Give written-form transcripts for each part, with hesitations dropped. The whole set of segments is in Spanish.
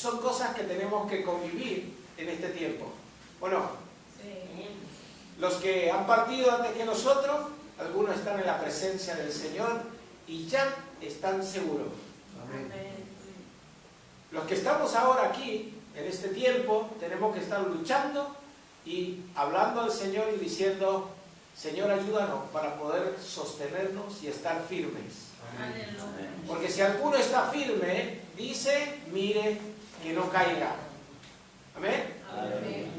son cosas que tenemos que convivir en este tiempo, ¿o no? Sí. Los que han partido antes que nosotros, algunos están en la presencia del Señor y ya están seguros. Amén. Los que estamos ahora aquí, en este tiempo, tenemos que estar luchando y hablando al Señor y diciendo: Señor, ayúdanos para poder sostenernos y estar firmes. Amén. Porque si alguno está firme, dice, mire que no caiga. ¿Amén? Amén.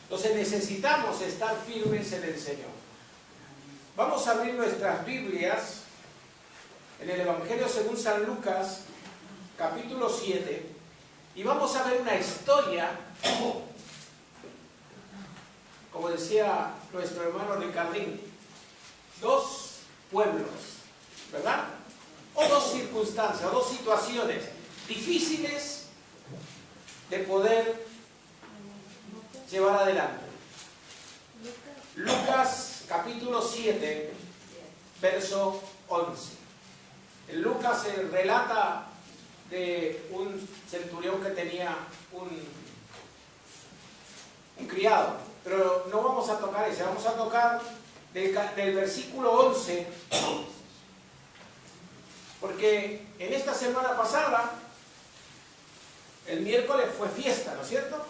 Entonces necesitamos estar firmes en el Señor. Vamos a abrir nuestras Biblias en el Evangelio según San Lucas, capítulo 7, y vamos a ver una historia, como decía nuestro hermano Ricardín, dos pueblos, ¿verdad? O dos circunstancias, o dos situaciones difíciles de poder llevar adelante. Lucas capítulo 7, verso 11. En Lucas se relata de un centurión que tenía un criado, pero no vamos a tocar ese, vamos a tocar del versículo 11, porque en esta semana pasada, el miércoles fue fiesta, ¿no es cierto?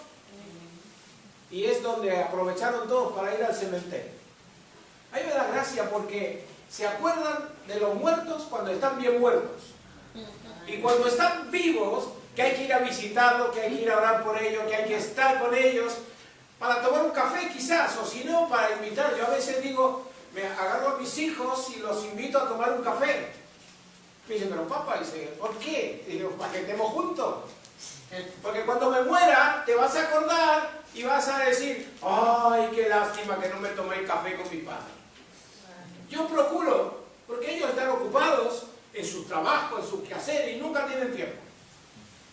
Y es donde aprovecharon todos para ir al cementerio. A mí me da gracia porque se acuerdan de los muertos cuando están bien muertos. Y cuando están vivos, que hay que ir a visitarlos, que hay que ir a orar por ellos, que hay que estar con ellos, para tomar un café quizás, o si no, para invitar. Yo a veces digo, me agarro a mis hijos y los invito a tomar un café. Me dicen, pero papá, dice, ¿por qué? Y digo, para que estemos juntos. Porque cuando me muera, te vas a acordar y vas a decir, ay, qué lástima que no me tomé el café con mi padre. Yo procuro, porque ellos están ocupados en su trabajo, en su quehacer y nunca tienen tiempo.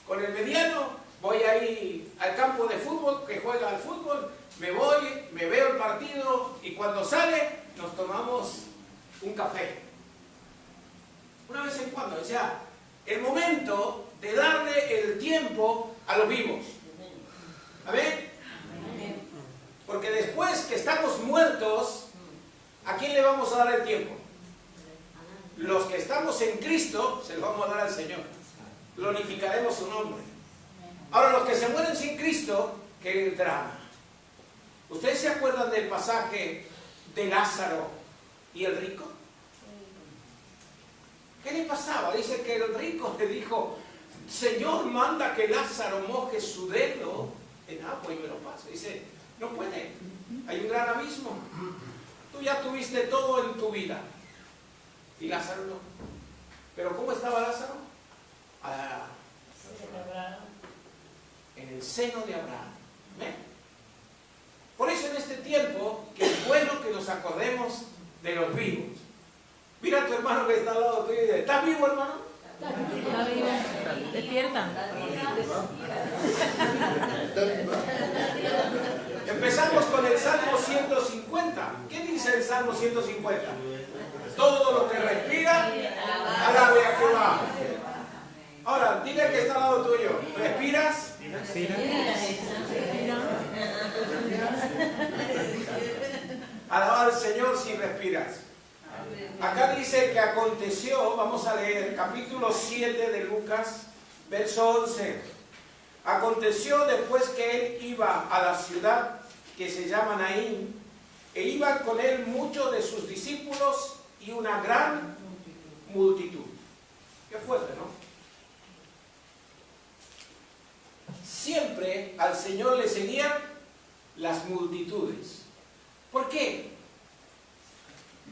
Con el mediano voy ahí al campo de fútbol, que juega al fútbol, me voy, me veo el partido y cuando sale nos tomamos un café. Una vez en cuando, o sea, el momento de darle el tiempo a los vivos. ¿Amén? Porque después que estamos muertos, ¿a quién le vamos a dar el tiempo? Los que estamos en Cristo, se lo vamos a dar al Señor. Glorificaremos su nombre. Ahora, los que se mueren sin Cristo, qué drama. ¿Ustedes se acuerdan del pasaje de Lázaro y el rico? ¿Qué le pasaba? Dice que el rico le dijo, Señor, manda que Lázaro moje su dedo en agua y me lo pase. Dice, no puede, hay un gran abismo. Tú ya tuviste todo en tu vida. Y Lázaro no. ¿Pero cómo estaba Lázaro? En el seno de Abraham. ¿Ven? Por eso en este tiempo, que es bueno que nos acordemos de los vivos. Mira a tu hermano que está al lado tuyo y dice, ¿estás vivo, hermano? Está vivo. Despierta. Empezamos con el Salmo 150. ¿Qué dice el Salmo 150? Todo lo que respira, alabe a Jehová. Ahora, dile que está al lado tuyo. ¿Respiras? Alaba al Señor si respiras. Acá dice que aconteció, vamos a leer capítulo 7 de Lucas, verso 11. Aconteció después que él iba a la ciudad que se llama Naín, e iban con él muchos de sus discípulos y una gran multitud. Qué fuerte, ¿no? Siempre al Señor le seguían las multitudes. ¿Por qué?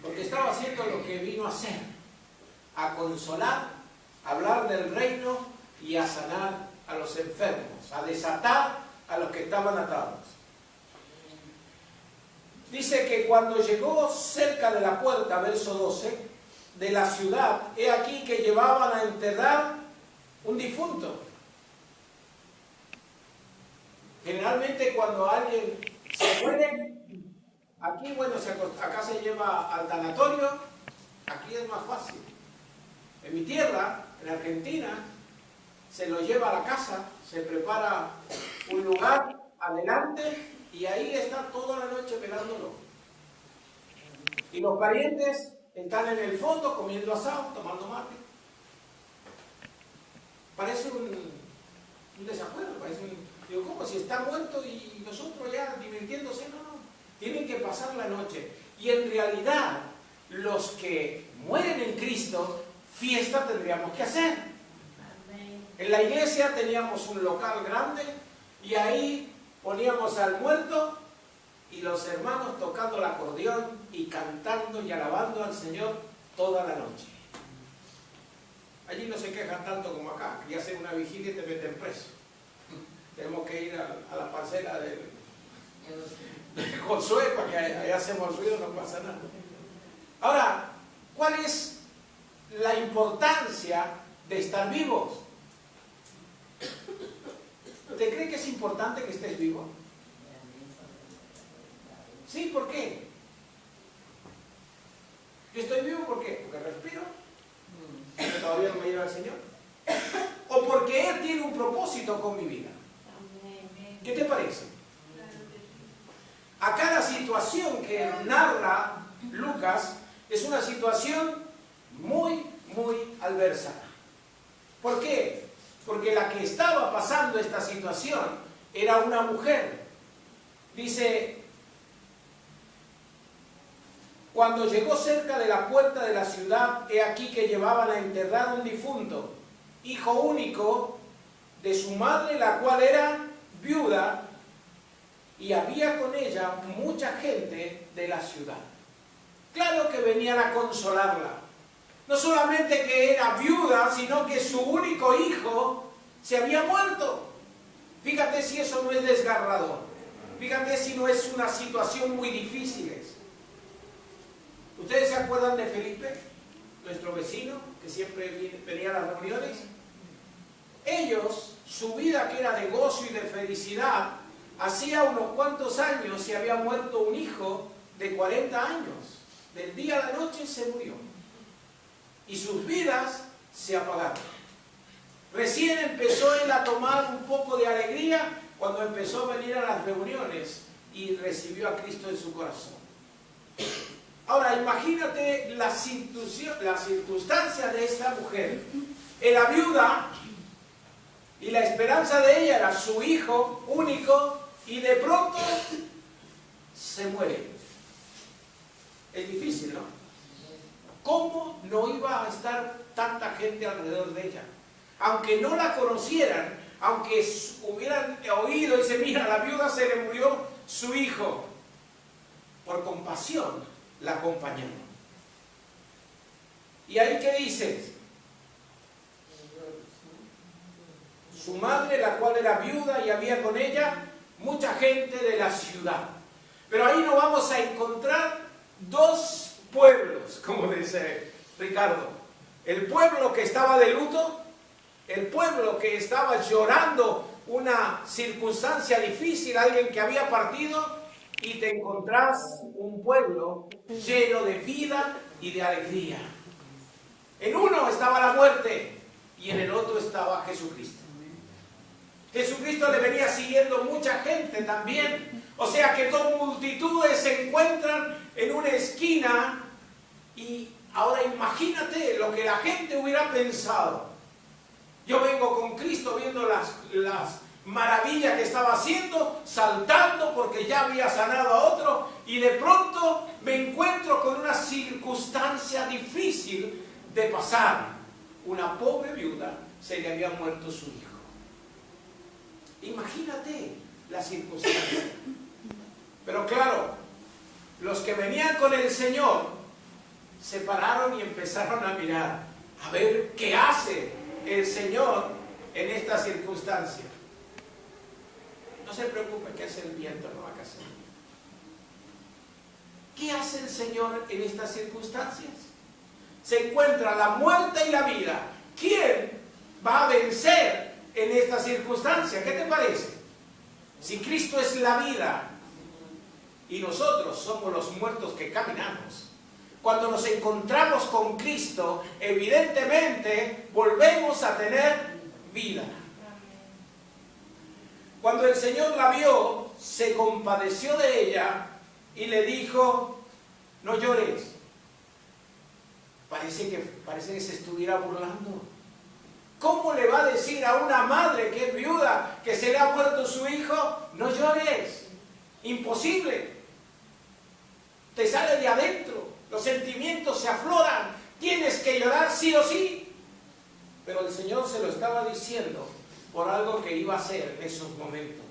Porque estaba haciendo lo que vino a hacer, a consolar, a hablar del reino y a sanar a los enfermos, a desatar a los que estaban atados. Dice que cuando llegó cerca de la puerta, verso 12, de la ciudad, he aquí que llevaban a enterrar un difunto. Generalmente cuando alguien se muere, aquí, bueno, acá se lleva al tanatorio, aquí es más fácil. En mi tierra, en Argentina, se lo lleva a la casa, se prepara un lugar adelante y ahí está toda la noche velándolo. Y los parientes están en el fondo comiendo asado, tomando mate. Parece un desacuerdo, parece digo, ¿cómo? Si está muerto y nosotros ya divirtiéndose, no. Tienen que pasar la noche. Y en realidad, los que mueren en Cristo, fiesta tendríamos que hacer. En la iglesia teníamos un local grande y ahí poníamos al muerto y los hermanos tocando el acordeón y cantando y alabando al Señor toda la noche. Allí no se quejan tanto como acá, que ya hacen una vigilia y te meten preso. Tenemos que ir a la parcela de Josué para que ahí hacemos ruido, no pasa nada. Ahora, ¿cuál es la importancia de estar vivos? ¿Usted cree que es importante que estés vivo? Sí, ¿por qué? Yo estoy vivo, ¿por qué? Porque respiro, porque todavía no me lleva el Señor, o porque Él tiene un propósito con mi vida. ¿Qué te parece? A cada situación que narra Lucas es una situación muy adversa. ¿Por qué? Porque la que estaba pasando esta situación era una mujer. Dice, cuando llegó cerca de la puerta de la ciudad, he aquí que llevaban a enterrar un difunto, hijo único de su madre, la cual era viuda, y había con ella mucha gente de la ciudad. Claro que venían a consolarla. No solamente que era viuda, sino que su único hijo se había muerto. Fíjate si eso no es desgarrador. Fíjate si no es una situación muy difícil. ¿Ustedes se acuerdan de Felipe, nuestro vecino, que siempre venía a las reuniones? Ellos, su vida que era de gozo y de felicidad, hacía unos cuantos años se había muerto un hijo de 40 años. Del día a la noche se murió. Y sus vidas se apagaron. Recién empezó él a tomar un poco de alegría cuando empezó a venir a las reuniones y recibió a Cristo en su corazón. Ahora, imagínate la circunstancia de esta mujer. Era viuda y la esperanza de ella era su hijo único y de pronto se muere. Es difícil, ¿no? ¿Cómo no iba a estar tanta gente alrededor de ella? Aunque no la conocieran, aunque hubieran oído y dice, mira, a la viuda se le murió su hijo. Por compasión la acompañaron. ¿Y ahí qué dice? Su madre, la cual era viuda y había con ella mucha gente de la ciudad. Pero ahí no vamos a encontrar dos pueblos, como dice Ricardo. El pueblo que estaba de luto, el pueblo que estaba llorando una circunstancia difícil, alguien que había partido, y te encontrás un pueblo lleno de vida y de alegría. En uno estaba la muerte y en el otro estaba Jesucristo. Jesucristo le venía siguiendo mucha gente también. O sea que dos multitudes se encuentran en una esquina y ahora imagínate lo que la gente hubiera pensado. Yo vengo con Cristo viendo las maravillas que estaba haciendo, saltando porque ya había sanado a otro y de pronto me encuentro con una circunstancia difícil de pasar. Una pobre viuda se le había muerto su hijo. Imagínate la circunstancia. Pero claro, los que venían con el Señor se pararon y empezaron a mirar, a ver qué hace el Señor en esta circunstancia. No se preocupe, que hace el viento, no va a hacer. ¿Qué hace el Señor en estas circunstancias? Se encuentra la muerte y la vida. ¿Quién va a vencer en esta circunstancia? ¿Qué te parece? Si Cristo es la vida y nosotros somos los muertos que caminamos, cuando nos encontramos con Cristo, evidentemente volvemos a tener vida. Cuando el Señor la vio, se compadeció de ella y le dijo, no llores. Parece que se estuviera burlando. ¿Cómo le va a decir a una madre que es viuda que se le ha muerto su hijo? No llores. Imposible. Te sale de adentro. Los sentimientos se afloran. Tienes que llorar sí o sí. Pero el Señor se lo estaba diciendo por algo que iba a hacer en esos momentos.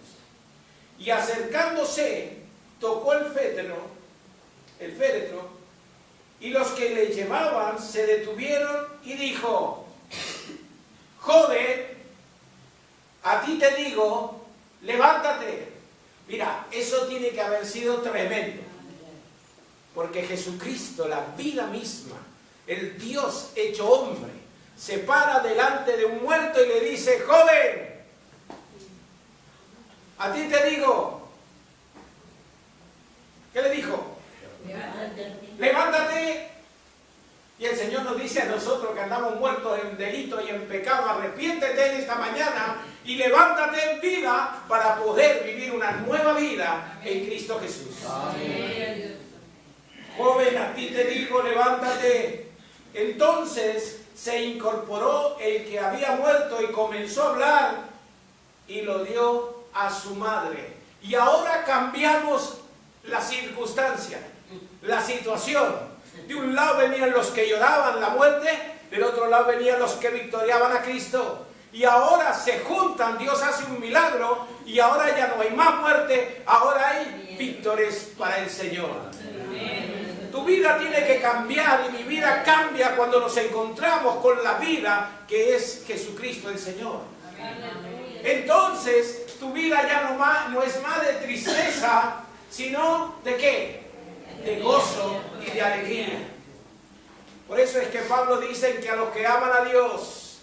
Y acercándose, tocó el féretro, y los que le llevaban se detuvieron y dijo, joven, a ti te digo, levántate. Mira, eso tiene que haber sido tremendo. Porque Jesucristo, la vida misma, el Dios hecho hombre, se para delante de un muerto y le dice, joven, a ti te digo. ¿Qué le dijo? Levántate. Y el Señor nos dice a nosotros que andamos muertos en delito y en pecado, arrepiéntete en esta mañana y levántate en vida para poder vivir una nueva vida en Cristo Jesús. Amén. Joven, a ti te digo, levántate. Entonces se incorporó el que había muerto y comenzó a hablar y lo dio a su madre. Y ahora cambiamos la circunstancia, la situación. De un lado venían los que lloraban la muerte, del otro lado venían los que victoriaban a Cristo. Y ahora se juntan, Dios hace un milagro y ahora ya no hay más muerte, ahora hay víctores para el Señor. Tu vida tiene que cambiar y mi vida cambia cuando nos encontramos con la vida que es Jesucristo el Señor. Entonces tu vida ya no es más de tristeza, sino ¿de qué? De gozo y de alegría. Por eso es que Pablo dice que a los que aman a Dios,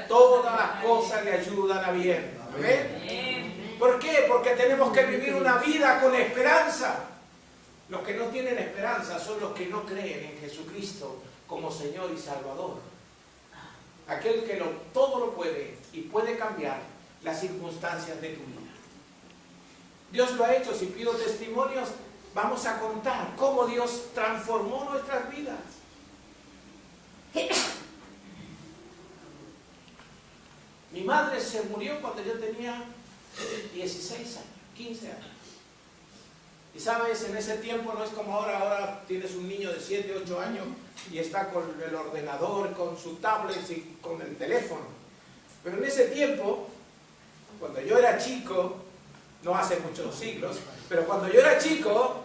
todas las cosas le ayudan a bien. ¿Amén? ¿Por qué? Porque tenemos que vivir una vida con esperanza. Los que no tienen esperanza son los que no creen en Jesucristo como Señor y Salvador. Aquel que todo lo puede y puede cambiar las circunstancias de tu vida. Dios lo ha hecho. Si pido testimonios, vamos a contar cómo Dios transformó nuestras vidas. Mi madre se murió cuando yo tenía 16 años, 15 años. Y sabes, en ese tiempo no es como ahora tienes un niño de 7, 8 años y está con el ordenador, con su tablet y con el teléfono. Pero en ese tiempo, cuando yo era chico, no hace muchos siglos, pero cuando yo era chico,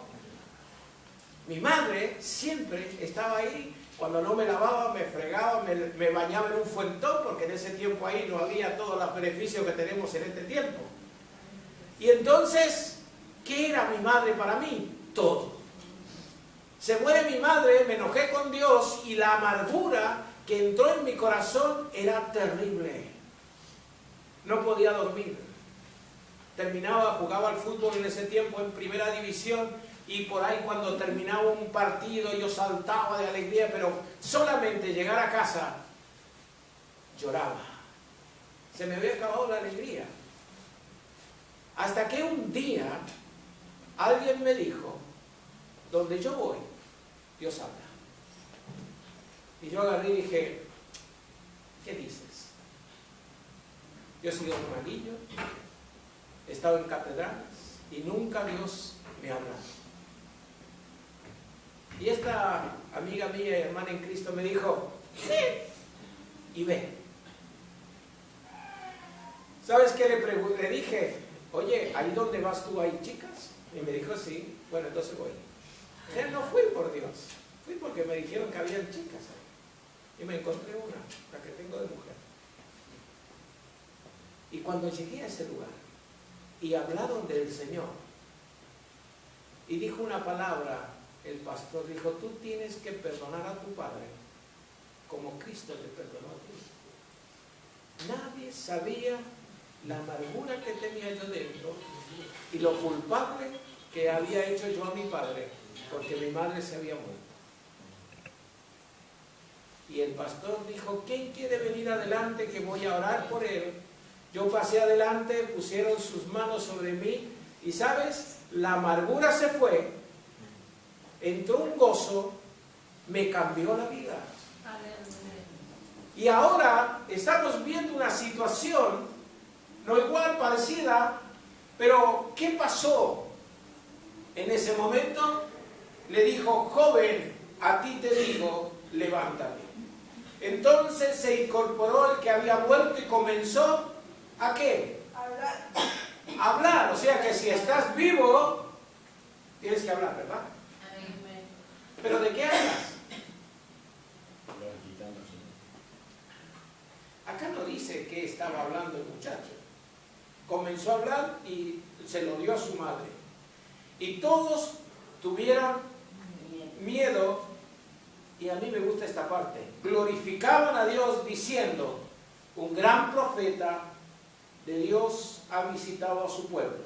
mi madre siempre estaba ahí. Cuando no me lavaba, me fregaba, me bañaba en un fuentón, porque en ese tiempo ahí no había todos los beneficios que tenemos en este tiempo. Y entonces, ¿qué era mi madre para mí? Todo. Se muere mi madre, me enojé con Dios y la amargura que entró en mi corazón era terrible. No podía dormir. Jugaba al fútbol en ese tiempo en primera división. Y por ahí cuando terminaba un partido yo saltaba de alegría, pero solamente llegar a casa lloraba. Se me había acabado la alegría. Hasta que un día alguien me dijo, donde yo voy, Dios habla. Y yo agarré y dije, ¿qué dices? Yo he sido monaguillo, he estado en catedrales y nunca Dios me ha hablado. Y esta amiga mía y hermana en Cristo me dijo, sí, y ve. ¿Sabes qué le dije? Oye, ¿ahí donde vas tú hay chicas? Y me dijo, sí. Bueno, entonces voy. Ya no fui por Dios, fui porque me dijeron que habían chicas ahí. Y me encontré una, la que tengo de mujer. Y cuando llegué a ese lugar y hablaron del Señor, y dijo una palabra, el pastor dijo, tú tienes que perdonar a tu padre como Cristo te perdonó a ti. Nadie sabía la amargura que tenía yo dentro y lo culpable que había hecho yo a mi padre porque mi madre se había muerto. Y el pastor dijo, ¿quién quiere venir adelante que voy a orar por él? Yo pasé adelante, pusieron sus manos sobre mí y ¿sabes? La amargura se fue, entró un gozo, me cambió la vida. Y ahora estamos viendo una situación, no igual, parecida, pero ¿qué pasó? En ese momento le dijo, joven, a ti te digo, levántate. Entonces se incorporó el que había muerto y comenzó ¿a qué? Hablar. A hablar. O sea que si estás vivo, tienes que hablar, ¿verdad? ¿Pero de qué hablas? Acá no dice que estaba hablando el muchacho. Comenzó a hablar y se lo dio a su madre. Y todos tuvieron miedo, y a mí me gusta esta parte. Glorificaban a Dios diciendo, un gran profeta de Dios ha visitado a su pueblo.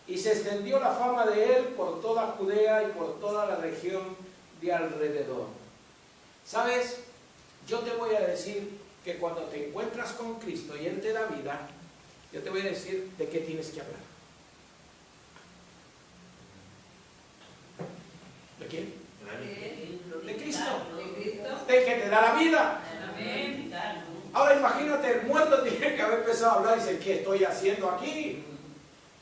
Y se extendió la fama de él por toda Judea y por toda la región de alrededor. ¿Sabes? Yo te voy a decir que cuando te encuentras con Cristo y Él te da vida, yo te voy a decir de qué tienes que hablar. ¿De quién? De Cristo. De que te da la vida. Ahora imagínate, el muerto tiene que haber empezado a hablar y dice, ¿qué estoy haciendo aquí?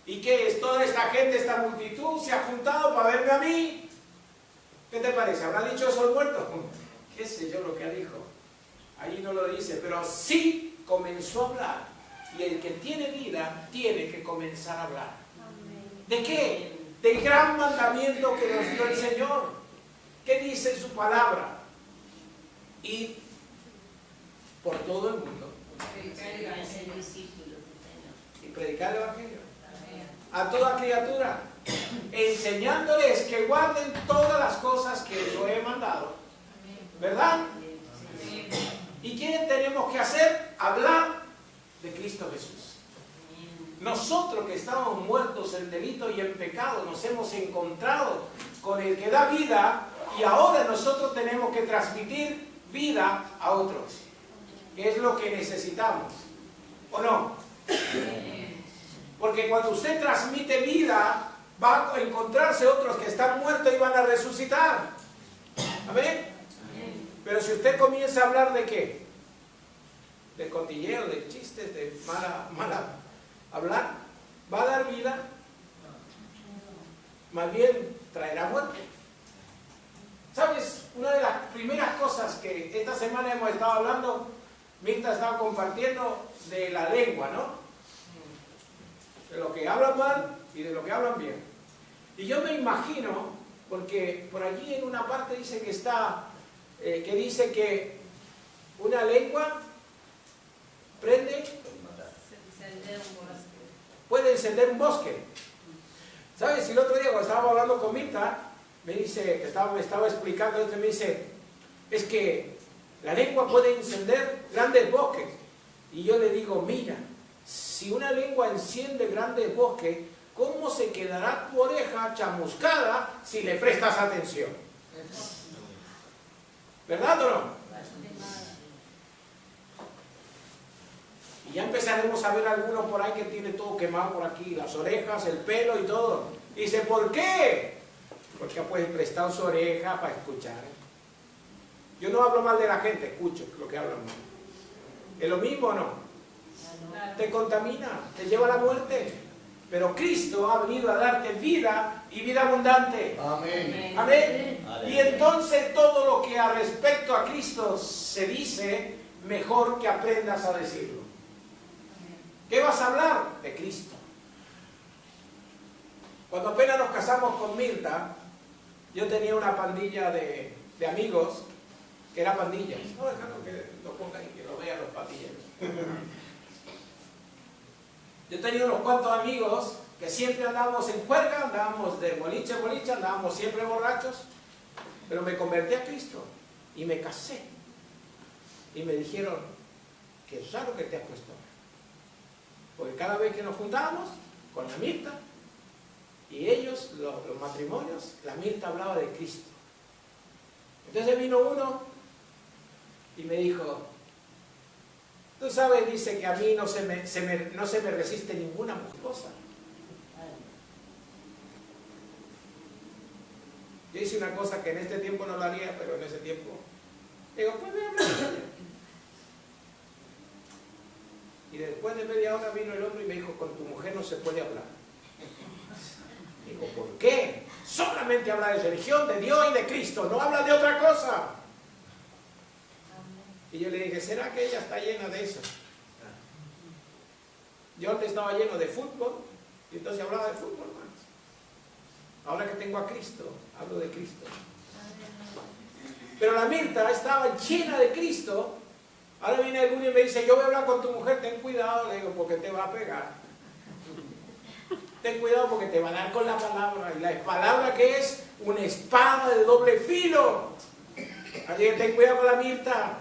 ¿Y qué es? Toda esta gente, esta multitud se ha juntado para verme a mí. ¿Qué te parece? ¿Habrá dicho eso el muerto? ¿Qué sé yo lo que dijo? Ahí no lo dice, pero sí comenzó a hablar. Y el que tiene vida tiene que comenzar a hablar. ¿De qué? Del gran mandamiento que nos dio el Señor. ¿Qué dice su palabra? Y por todo el mundo. Y predicar el Evangelio. A toda criatura. Enseñándoles que guarden todas las cosas que yo he mandado. ¿Verdad? ¿Y qué tenemos que hacer? Hablar de Cristo Jesús. Nosotros que estábamos muertos en delito y en pecado, nos hemos encontrado con el que da vida y ahora nosotros tenemos que transmitir vida a otros. Que es lo que necesitamos. ¿O no? Porque cuando usted transmite vida, va a encontrarse otros que están muertos y van a resucitar. ¿Amén? Pero si usted comienza a hablar de qué, de cotilleo, de chistes, de mala hablar, va a dar vida, más bien traerá muerte. ¿Sabes? Una de las primeras cosas que esta semana hemos estado hablando, Mirta estaba compartiendo de la lengua, ¿no? De lo que hablan mal y de lo que hablan bien. Y yo me imagino, porque por allí en una parte dice que está... que dice que una lengua puede encender un bosque. ¿Sabes? Y el otro día cuando estábamos hablando con Mirta, me dice, me estaba explicando esto y me dice, es que la lengua puede encender grandes bosques. Y yo le digo, mira, si una lengua enciende grandes bosques, ¿cómo se quedará tu oreja chamuscada si le prestas atención? ¿Verdad o no? Y ya empezaremos a ver algunos por ahí que tiene todo quemado por aquí, las orejas, el pelo y todo. Y dice, ¿por qué? Porque ha pues prestado su oreja para escuchar. Yo no hablo mal de la gente, escucho lo que hablan mal. ¿Es lo mismo o no? Te contamina, te lleva a la muerte. Pero Cristo ha venido a darte vida y vida abundante. Amén. Amén. Y entonces todo lo que a respecto a Cristo se dice, mejor que aprendas a decirlo. ¿Qué vas a hablar? De Cristo. Cuando apenas nos casamos con Mirta, yo tenía una pandilla de amigos, que era pandilla. No, déjalo que lo ponga ahí, que lo vean los pandilleros. Yo tenía unos cuantos amigos que siempre andábamos en juerga, andábamos de boliche en boliche, andábamos siempre borrachos, pero me convertí a Cristo y me casé. Y me dijeron, qué raro que te has puesto. Porque cada vez que nos juntábamos con la Mirta, y ellos, los matrimonios, la Mirta hablaba de Cristo. Entonces vino uno y me dijo, tú sabes, dice que a mí no se me resiste ninguna cosa. Yo hice una cosa que en este tiempo no lo haría, pero en ese tiempo, digo, pues voy a hablar con ella. Y después de media hora vino el hombre y me dijo, con tu mujer no se puede hablar. Digo, ¿por qué? Solamente habla de religión, de Dios y de Cristo, no habla de otra cosa. Y yo le dije, ¿será que ella está llena de eso? Yo antes estaba lleno de fútbol, y entonces hablaba de fútbol más. Ahora que tengo a Cristo, hablo de Cristo. Pero la Mirta estaba llena de Cristo. Ahora viene alguno y me dice, yo voy a hablar con tu mujer, ten cuidado. Le digo, porque te va a pegar. Ten cuidado porque te va a dar con la palabra. Y la palabra que es una espada de doble filo. Así que ten cuidado con la Mirta.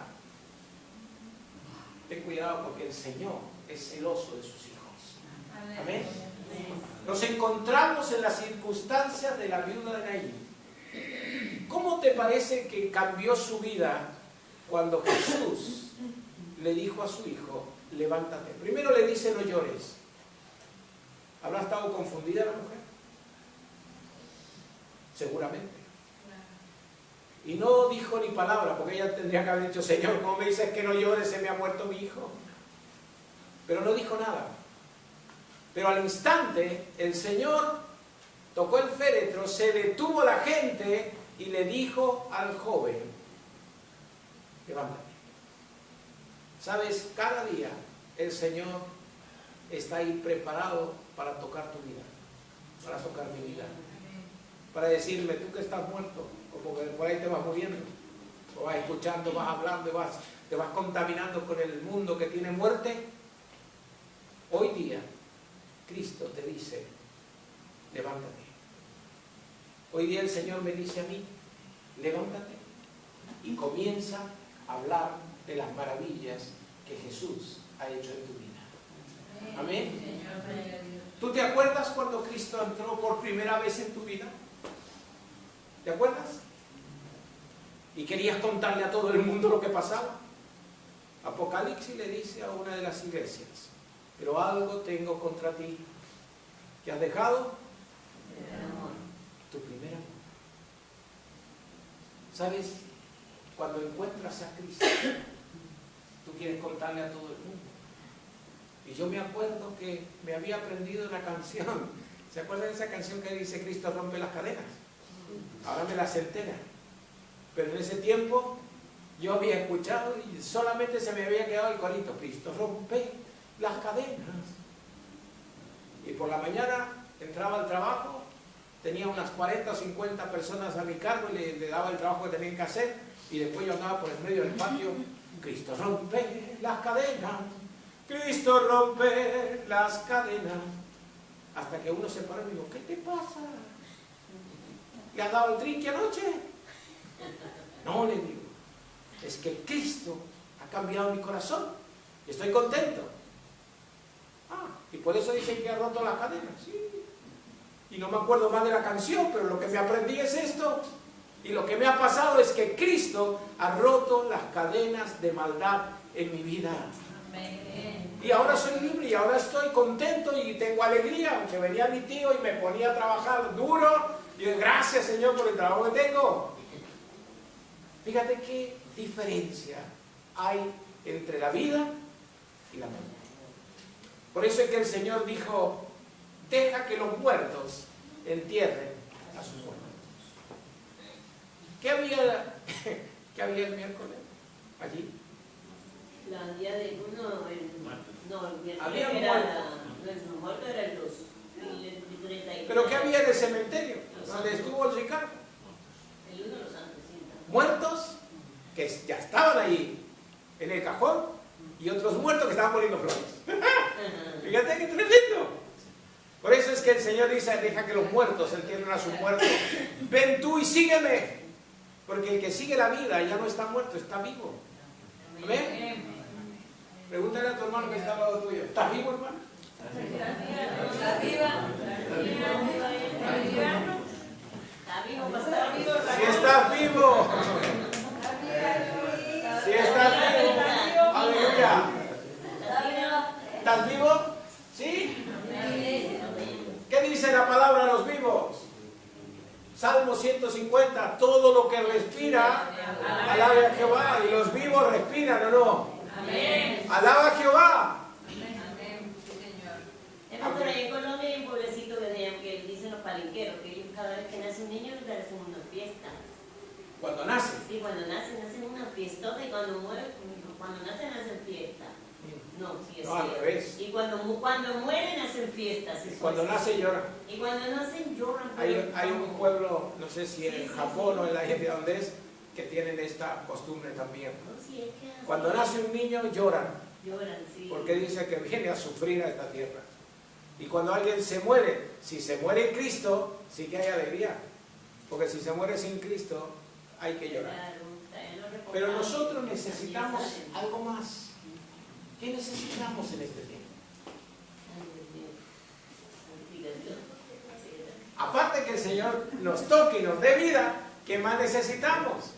Ten cuidado porque el Señor es celoso de sus hijos. Amén. Nos encontramos en las circunstancias de la viuda de Naín. ¿Cómo te parece que cambió su vida cuando Jesús le dijo a su hijo, levántate? Primero le dice, no llores. ¿Habrá estado confundida la mujer? Seguramente. Y no dijo ni palabra, porque ella tendría que haber dicho, Señor, ¿cómo me dices que no llores? Se me ha muerto mi hijo. Pero no dijo nada. Pero al instante, el Señor tocó el féretro, se detuvo la gente y le dijo al joven, levántate. ¿Sabes? Cada día el Señor está ahí preparado para tocar tu vida, para tocar mi vida, para decirme, tú que estás muerto, o porque por ahí te vas muriendo, o vas escuchando, vas hablando, te vas contaminando con el mundo que tiene muerte. Hoy día Cristo te dice, levántate. Hoy día el Señor me dice a mí, levántate y comienza a hablar de las maravillas que Jesús ha hecho en tu vida. Amén. ¿Tú te acuerdas cuando Cristo entró por primera vez en tu vida? ¿Te acuerdas? Y querías contarle a todo el mundo lo que pasaba. Apocalipsis le dice a una de las iglesias, pero algo tengo contra ti, que has dejado tu primer amor. ¿Sabes? Cuando encuentras a Cristo, tú quieres contarle a todo el mundo. Y yo me acuerdo que me había aprendido una canción. ¿Se acuerdan de esa canción que dice Cristo rompe las cadenas? Ahora me las entera. Pero en ese tiempo yo había escuchado y solamente se me había quedado el corito, Cristo rompe las cadenas. Y por la mañana entraba al trabajo, tenía unas 40 o 50 personas a mi cargo y le daba el trabajo que tenían que hacer, y después yo andaba por el medio del patio, Cristo rompe las cadenas, Cristo rompe las cadenas, hasta que uno se paró y me dijo, ¿qué te pasa? ¿Le has dado el trinque anoche? No, le digo, es que Cristo ha cambiado mi corazón y estoy contento. Y por eso dicen que ha roto las cadenas. Sí. Y no me acuerdo más de la canción, pero lo que me aprendí es esto. Y lo que me ha pasado es que Cristo ha roto las cadenas de maldad en mi vida. Amén. Y ahora soy libre y ahora estoy contento y tengo alegría. Aunque venía mi tío y me ponía a trabajar duro, y yo, gracias Señor por el trabajo que tengo. Fíjate qué diferencia hay entre la vida y la muerte. Por eso es que el Señor dijo, deja que los muertos entierren a sus muertos. ¿Qué había el miércoles allí? La día de el miércoles había era los muertos eran los. ¿Pero qué había en el cementerio? Donde estuvo el Ricardo. El uno de los santos, sí. Muertos que ya estaban ahí en el cajón y otros muertos que estaban poniendo flores. Fíjate qué tremendo. Por eso es que el Señor dice, deja que los muertos entierren a sus muertos. Ven tú y sígueme. Porque el que sigue la vida ya no está muerto, está vivo. ¿Amén? Pregúntale a tu hermano que está al lado tuyo. ¿Estás vivo, hermano? ¿Estás viva? Si estás vivo. Si estás dice la palabra a los vivos? Salmo 150, todo lo que respira, alabe a Jehová. Y los vivos respiran, ¿o no? Amén. Alaba a Jehová. Amén. Sí, Señor. Hemos por ahí en Colombia hay un pueblecito que dicen los palenqueros, que ellos cada vez que nace un niño les hacen una fiesta. Cuando nace. Sí, cuando nacen una fiestota y cuando mueren, cuando nacen hacen fiesta. No, sí es No, al cierto. revés. Y cuando mueren hacen fiestas. eso Cuando es. nace llora. Y cuando nacen lloran. Hay un pueblo, no sé si en Japón o en la India donde es, que tienen esta costumbre también. No, sí, es que así. Cuando nace un niño lloran, Lloran, sí. porque dice que viene a sufrir a esta tierra. Y cuando alguien se muere, si se muere en Cristo, sí que hay alegría. Porque si se muere sin Cristo, hay que llorar. Claro, también lo recordamos. Pero nosotros necesitamos También salen. algo más. ¿Qué necesitamos en este tiempo? Ay, Dios mío. Santificación. Sí, Aparte que el Señor nos toque y nos dé vida, ¿qué más necesitamos?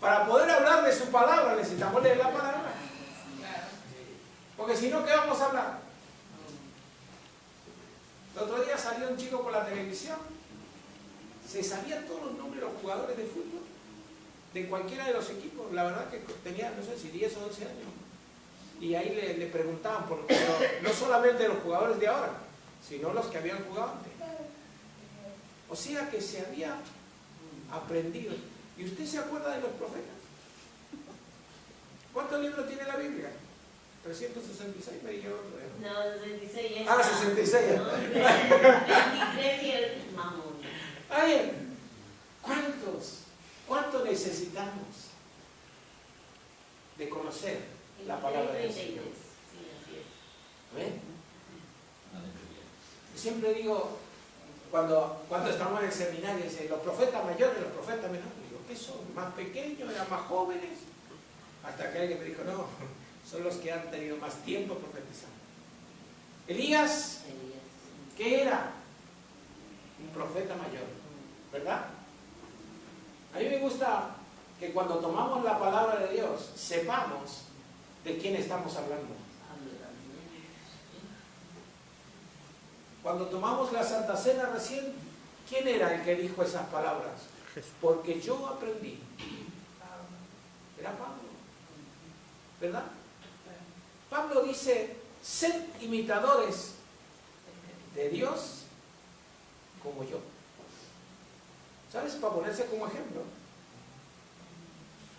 Para poder hablar de su palabra necesitamos leer la palabra. Porque si no, ¿qué vamos a hablar? El otro día salió un chico por la televisión, se sabía todos los nombres de los jugadores de fútbol, de cualquiera de los equipos. La verdad que tenía, no sé si 10 o 12 años. Y ahí le preguntaban, no solamente de los jugadores de ahora, sino los que habían jugado antes. O sea que se había aprendido. ¿Y usted se acuerda de los profetas? ¿Cuántos libros tiene la Biblia? 366 me dijeron. No, 66 es. Ah, 66. No, 23 y el mamón. Ay, ¿cuánto necesitamos de conocer la palabra del 33, Señor? sí, así es. ¿Ven? Siempre digo, cuando estamos en el seminario, dicen, los profetas mayores, los profetas menores. Digo, ¿qué son? ¿Más pequeños? ¿Eran más jóvenes? Hasta que alguien me dijo, no, son los que han tenido más tiempo profetizando. Elías, ¿qué era? Un profeta mayor, ¿verdad? A mí me gusta que cuando tomamos la palabra de Dios, sepamos de quién estamos hablando. Cuando tomamos la Santa Cena recién, ¿quién era el que dijo esas palabras? Porque yo aprendí. Era Pablo, ¿verdad? Pablo dice, sed imitadores de Dios como yo. ¿Sabes? Para ponerse como ejemplo,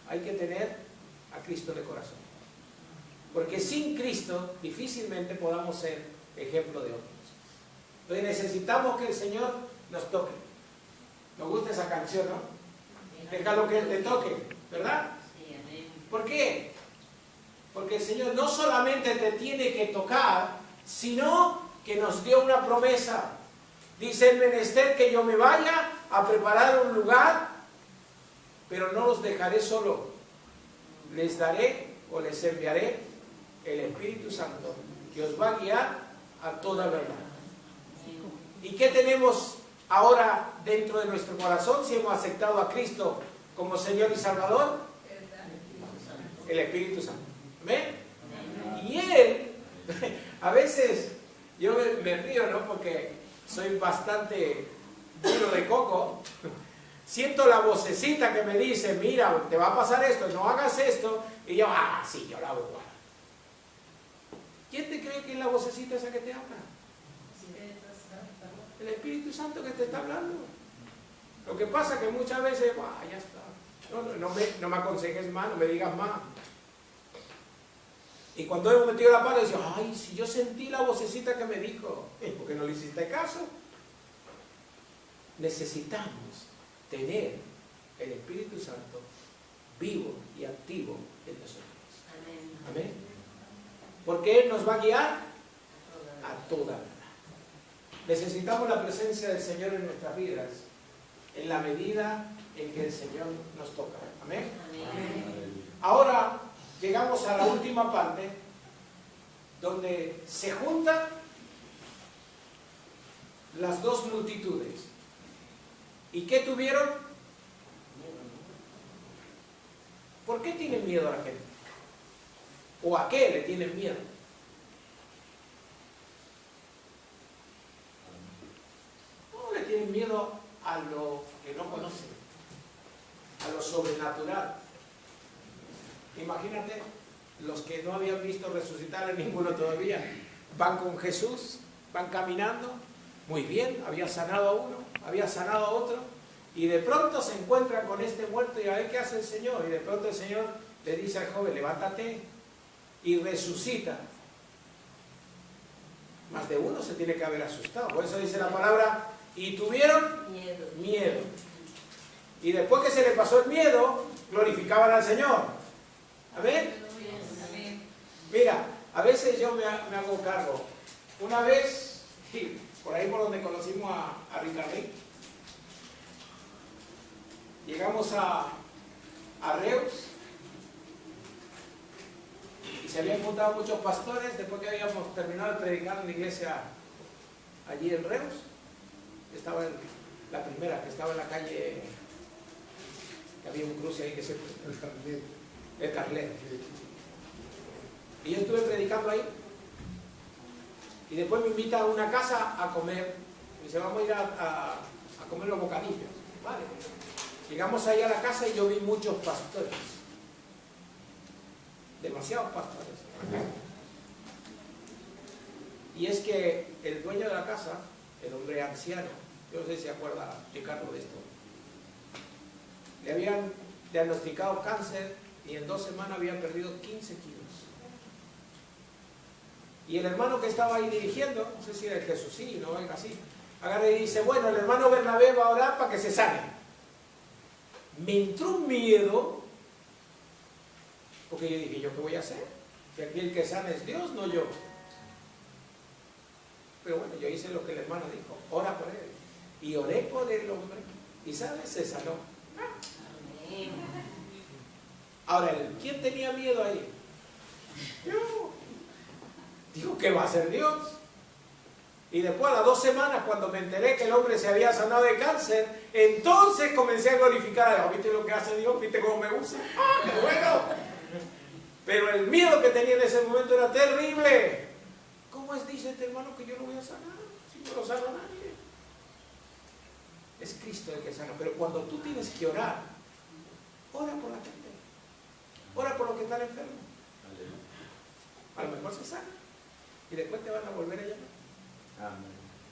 hay que tener a Cristo de corazón. Porque sin Cristo difícilmente podamos ser ejemplo de otros. Entonces necesitamos que el Señor nos toque. Nos gusta esa canción, ¿no? Déjalo que Él te toque, ¿verdad? Sí, amén. ¿Por qué? Porque el Señor no solamente te tiene que tocar, sino que nos dio una promesa. Dice el menester que yo me vaya a preparar un lugar, pero no los dejaré solo. Les daré o les enviaré el Espíritu Santo, que os va a guiar a toda verdad. ¿Y qué tenemos ahora dentro de nuestro corazón si hemos aceptado a Cristo como Señor y Salvador? El Espíritu Santo. ¿Ven? Y Él, a veces yo me río, ¿no? Porque soy bastante duro de coco. Siento la vocecita que me dice, mira, te va a pasar esto, no hagas esto. Y yo, sí, yo la hago igual. ¿Quién te cree que es la vocecita esa que te habla? El Espíritu Santo que te está hablando. Lo que pasa es que muchas veces, ya está. No me aconsejes más, no me digas más. Y cuando hemos metido la pata, dice, ay, si yo sentí la vocecita que me dijo, ¿por qué no le hiciste caso? Necesitamos tener el Espíritu Santo vivo y activo en nosotros. Amén. Amén. Porque Él nos va a guiar a toda verdad. Necesitamos la presencia del Señor en nuestras vidas en la medida en que el Señor nos toca. Amén. Amén. Ahora llegamos a la última parte donde se juntan las dos multitudes. ¿Y qué tuvieron? ¿Por qué tienen miedo a la gente? ¿O a qué le tienen miedo? tienen miedo a lo que no conocen, a lo sobrenatural. Imagínate, los que no habían visto resucitar a ninguno todavía, van con Jesús, van caminando, muy bien, había sanado a uno, había sanado a otro, y de pronto se encuentran con este muerto y a ver qué hace el Señor. Y de pronto el Señor le dice al joven, levántate y resucita. Más de uno se tiene que haber asustado. Por eso dice la palabra, y tuvieron miedo. Y después que se le pasó el miedo, glorificaban al Señor. ¿Amén? Mira, a veces yo me hago cargo. Una vez, sí, por ahí por donde conocimos a Ricardín, llegamos a Reus y se habían juntado muchos pastores después que habíamos terminado de predicar en la iglesia allí en Reus. Estaba la primera, que estaba en la calle, que había un cruce ahí que se... El Carlet. Y yo estuve predicando ahí. Y después me invita a una casa a comer. Me dice, vamos a ir a comer los bocadillos. Vale. Llegamos ahí a la casa y yo vi muchos pastores. Demasiados pastores. Y es que el dueño de la casa, el hombre anciano, yo no sé si se acuerda Ricardo de esto, le habían diagnosticado cáncer y en 2 semanas había perdido 15 kilos. Y el hermano que estaba ahí dirigiendo, no sé si era el Jesucino o algo así, agarra y dice, bueno, el hermano Bernabé va a orar para que se sane. Me entró un miedo, porque yo dije, ¿yo qué voy a hacer? Si aquí el que sana es Dios, no yo. Pero bueno, yo hice lo que el hermano dijo, ora por él. Y oré por el hombre, y ¿sabes? Se sanó. Ahora, ¿quién tenía miedo ahí? Yo. Digo, ¿qué va a hacer Dios? Y después a las 2 semanas, cuando me enteré que el hombre se había sanado de cáncer, entonces comencé a glorificar a Dios. ¿Viste lo que hace Dios? ¿Viste cómo me usa? ¡Ah, qué bueno! Pero el miedo que tenía en ese momento era terrible. ¿Cómo es, dice este hermano, que yo no voy a sanar? Si no lo sana nadie. Es Cristo el que sana. Pero cuando tú tienes que orar, ora por la gente. Ora por los que están enfermos. A lo mejor se sana. Y después te van a volver a llamar.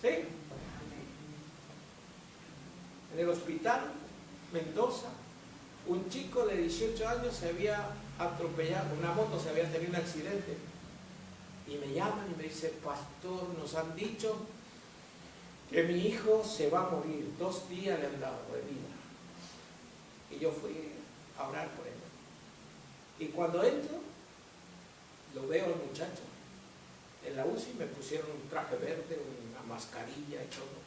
¿Sí? En el hospital Mendoza, un chico de 18 años se había atropellado, una moto, se había tenido un accidente. Y me llaman y me dicen, pastor, nos han dicho que mi hijo se va a morir, 2 días le han dado de vida. Y yo fui a orar por él. Y cuando entro, lo veo al muchacho. En la UCI me pusieron un traje verde, una mascarilla y todo.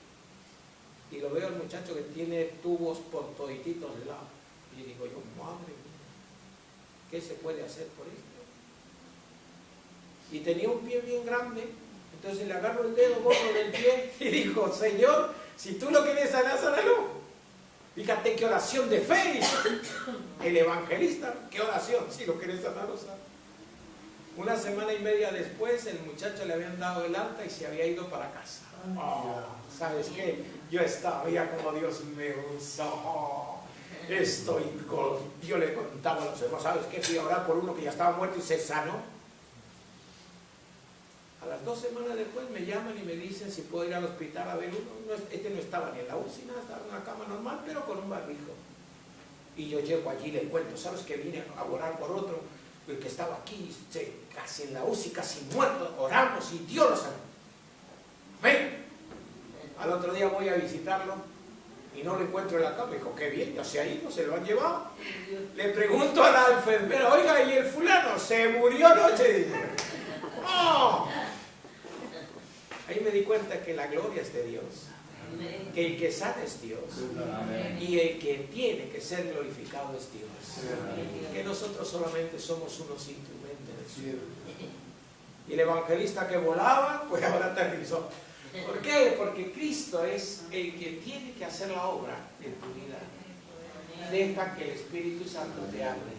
Y lo veo al muchacho que tiene tubos por todititos de lado. Y digo yo, madre mía, ¿qué se puede hacer por esto? Y tenía un pie bien grande, entonces le agarro el dedo gordo del pie y digo, Señor, si tú lo quieres sanar, sánalo. Fíjate qué oración de fe. El evangelista, qué oración, si lo quieres sanar, lo sana. 1 semana y media después, el muchacho le habían dado el alta y se había ido para casa. Oh, ¿sabes qué? Yo estaba, veía como Dios me usó. Yo le contaba a los hermanos, ¿sabes qué? Fui a orar por uno que ya estaba muerto y se sanó. A las 2 semanas después me llaman y me dicen si puedo ir al hospital a ver uno. Este no estaba ni en la UCI, nada, estaba en una cama normal, pero con un barbijo. Y yo llego allí y le cuento, ¿sabes qué? Vine a orar por otro, el que estaba aquí, casi en la UCI, casi muerto. Oramos y Dios lo sanó. Amén. Al otro día voy a visitarlo y no lo encuentro en la cama. Me dijo, qué bien, ya se ha ido, se lo han llevado. Le pregunto a la enfermera, oiga, ¿y el fulano se murió anoche? Dice, ¡oh! Ahí me di cuenta que la gloria es de Dios, que el que sana es Dios, y el que tiene que ser glorificado es Dios, que nosotros solamente somos unos instrumentos de Dios. Y el evangelista que volaba, pues ahora aterrizó. ¿Por qué? Porque Cristo es el que tiene que hacer la obra en tu vida. Deja que el Espíritu Santo te hable,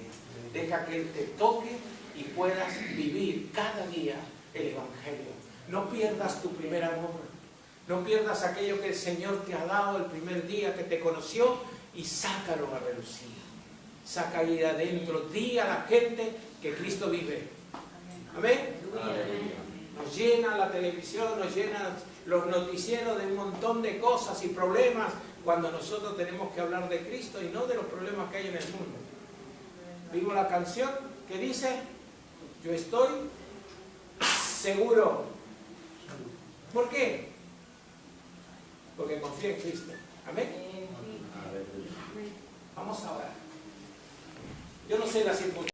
deja que Él te toque y puedas vivir cada día el Evangelio. No pierdas tu primer amor, No pierdas aquello que el Señor te ha dado el primer día que te conoció y sácalo a relucir. Saca ahí adentro, di a la gente que Cristo vive. Amén. Nos llena la televisión, nos llenan los noticieros de un montón de cosas y problemas cuando nosotros tenemos que hablar de Cristo y no de los problemas que hay en el mundo. Vimos la canción que dice, yo estoy seguro. ¿Por qué? Porque confío en Cristo. Amén. Vamos a orar. Yo no sé la circunstancia.